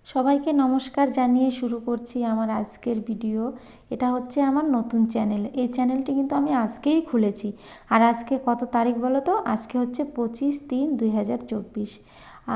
সবাইকে নমস্কার জানিয়ে শুরু করছি আমার আজকের ভিডিও। এটা হচ্ছে আমার নতুন চ্যানেল। এই চ্যানেলটি কিন্তু আমি আজকেই খুলেছি। আর আজকে কত তারিখ বলো তো? আজকে হচ্ছে 25/3/2024।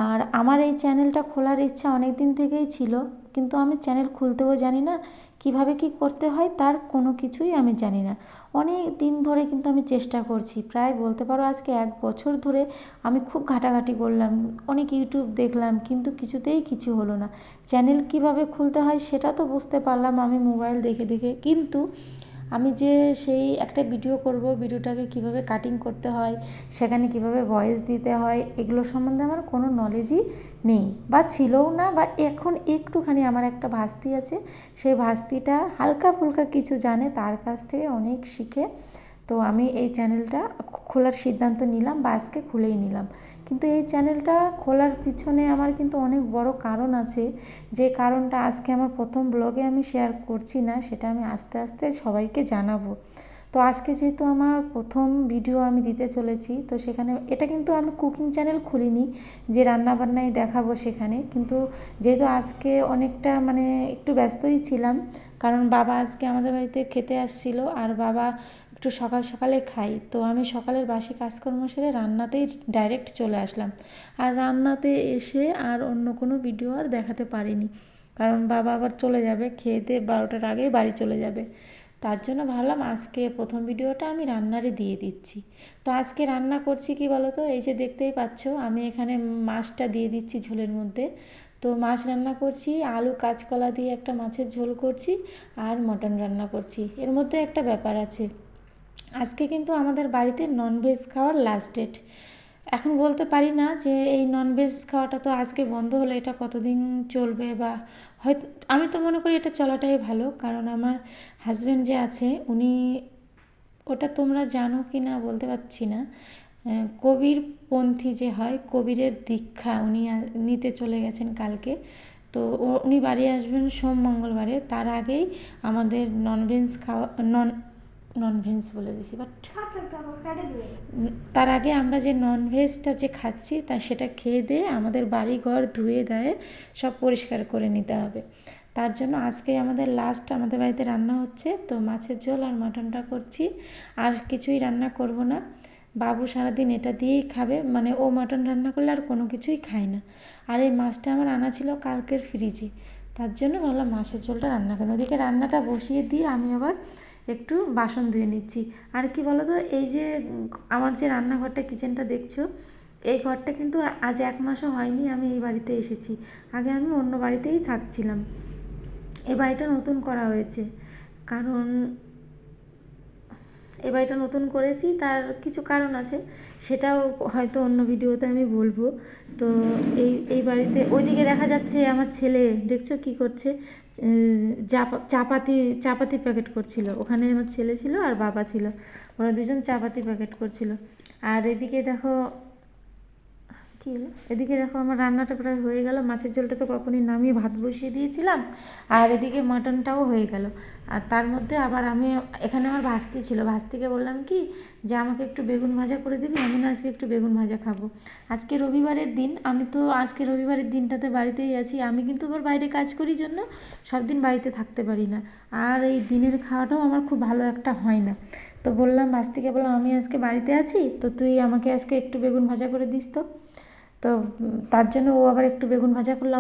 আর আমার এই চ্যানেলটা খোলার ইচ্ছা অনেক দিন থেকেই ছিল, কিন্তু আমি চ্যানেল খুলতেও জানি না, কিভাবে কি করতে হয় তার কোনো কিছুই আমি জানি না। অনেক দিন ধরে কিন্তু আমি চেষ্টা করছি, প্রায় বলতে পারো আজকে 1 বছর ধরে আমি খুব ঘাটাঘাটি করলাম, অনেক ইউটিউব দেখলাম, কিন্তু কিছুতেই কিছু হলো না। চ্যানেল কিভাবে খুলতে হয় সেটা তো বুঝতে পারলাম আমি মোবাইল দেখে দেখে, কিন্তু আমি যে সেই একটা ভিডিও করব, ভিডিওটাকে কিভাবে কাটিং করতে হয়, সেখানে কিভাবে ভয়েস দিতে হয়, এগুলো সম্বন্ধে আমার কোনো নলেজই নেই, বা ছিলও না, বা এখন একটুখানি আমার একটা ভাস্তি আছে, সেই ভাস্তিটা হালকা ফুলকা কিছু জানে, তার কাছ থেকে অনেক শিখে তো আমি এই চ্যানেলটা খোলার সিদ্ধান্ত নিলাম, বা আজকে খুলেই নিলাম। কিন্তু এই চ্যানেলটা খোলার পিছনে আমার কিন্তু অনেক বড় কারণ আছে, যে কারণটা আজকে আমার প্রথম ব্লগে আমি শেয়ার করছি না, সেটা আমি আস্তে আস্তে সবাইকে জানাবো। তো আজকে যেহেতু আমার প্রথম ভিডিও আমি দিতে চলেছি, তো সেখানে এটা কিন্তু আমি কুকিং চ্যানেল খুলিনি যে রান্নাবান্নাই দেখাবো সেখানে, কিন্তু যেহেতু আজকে অনেকটা মানে একটু ব্যস্তই ছিলাম, কারণ বাবা আজকে আমাদের বাড়িতে খেতে আসছিল, আর বাবা একটু সকাল সকালে খাই, তো আমি সকালের বাসি কাজকর্ম সেরে রান্নাতেই ডাইরেক্ট চলে আসলাম। আর রান্নাতে এসে আর অন্য কোনো ভিডিও আর দেখাতে পারিনি, কারণ বাবা আবার চলে যাবে খেয়ে দিয়ে, 12টার আগেই বাড়ি চলে যাবে। তার জন্য ভাবলাম আজকে প্রথম ভিডিওটা আমি রান্নারে দিয়ে দিচ্ছি। তো আজকে রান্না করছি কি বলো তো, এই যে দেখতেই পাচ্ছ আমি এখানে মাছটা দিয়ে দিচ্ছি ঝোলের মধ্যে। তো মাছ রান্না করছি, আলু কাঁচকলা দিয়ে একটা মাছের ঝোল করছি, আর মটন রান্না করছি। এর মধ্যে একটা ব্যাপার আছে, আজকে কিন্তু আমাদের বাড়িতে ননভেজ খাওয়ার লাস্ট ডেট। এখন বলতে পারি না যে এই ননভেজ খাওয়াটা তো আজকে বন্ধ হলো, এটা কতদিন চলবে, বা হয়তো আমি তো মনে করি এটা চলাটাই ভালো, কারণ আমার হাজব্যান্ড যে আছে উনি, ওটা তোমরা জানো কি না বলতে পারছি না, কবির পন্থী যে হয়, কবিরের দীক্ষা উনি নিতে চলে গেছেন কালকে। তো উনি বাড়ি আসবেন সোম মঙ্গলবারে, তার আগেই আমাদের ননভেজ খাওয়া ননভেজ বলে দিছি, বাট তার আগে আমরা যে ননভেজটা যে খাচ্ছি তা সেটা খেয়ে দিয়ে আমাদের বাড়ি ঘর ধুয়ে দেয়, সব পরিষ্কার করে নিতে হবে। তার জন্য আজকে আমাদের লাস্ট আমাদের বাড়িতে রান্না হচ্ছে, তো মাছের ঝোল আর মাটনটা করছি, আর কিছুই রান্না করব না। বাবু সারাদিন এটা দিয়েই খাবে, মানে ও মাটন রান্না করলে আর কোনো কিছুই খায় না। আর এই মাছটা আমার আনা ছিল কালকের ফ্রিজে, তার জন্য ভাবলাম মাছের ঝোলটা রান্না করি। ওদিকে রান্নাটা বসিয়ে দিয়ে আমি আবার একটু বাসন ধুয়ে নিচ্ছি। আর কি বলো তো, এই যে আমার যে রান্নাঘরটা কিচেনটা দেখছো, এই ঘরটা কিন্তু আজ 1 মাসও হয়নি আমি এই বাড়িতে এসেছি। আগে আমি অন্য বাড়িতেই থাকছিলাম, এই বাড়িটা নতুন করা হয়েছে, কারণ এই বাড়িটা নতুন করেছি, তার কিছু কারণ আছে, সেটাও হয়তো অন্য ভিডিওতে আমি বলবো। তো এই বাড়িতে ওইদিকে দেখা যাচ্ছে আমার ছেলে, দেখছো কি করছে, চাপাতি প্যাকেট করছিল, ওখানে আমার ছেলে ছিল আর বাবা ছিল, ওরা দুজন চাপাতি প্যাকেট করছিল। আর এদিকে দেখো কী হলো, এদিকে দেখো আমার রান্নাটা প্রায় হয়ে গেল, মাছের ঝোলটা তো কখনই নামিয়ে ভাত বসিয়ে দিয়েছিলাম, আর এদিকে মাটনটাও হয়ে গেল। আর তার মধ্যে আবার আমি এখানে আমার ভাস্তি ছিল, ভাস্তিকে বললাম কি যে আমাকে একটু বেগুন ভাজা করে দিবি, আমি না আজকে একটু বেগুন ভাজা খাবো। আজকে রবিবারের দিন, আমি তো আজকে রবিবারের দিনটাতে বাড়িতেই আছি, আমি কিন্তু আবার বাইরে কাজ করি জন্য সব দিন বাড়িতে থাকতে পারি না, আর এই দিনের খাওয়াটাও আমার খুব ভালো একটা হয় না। তো বললাম ভাস্তিকে, বললাম আমি আজকে বাড়িতে আছি, তো তুই আমাকে আজকে একটু বেগুন ভাজা করে দিস তো। তো তার জন্য ও আবার একটু বেগুন ভাজা করলাম।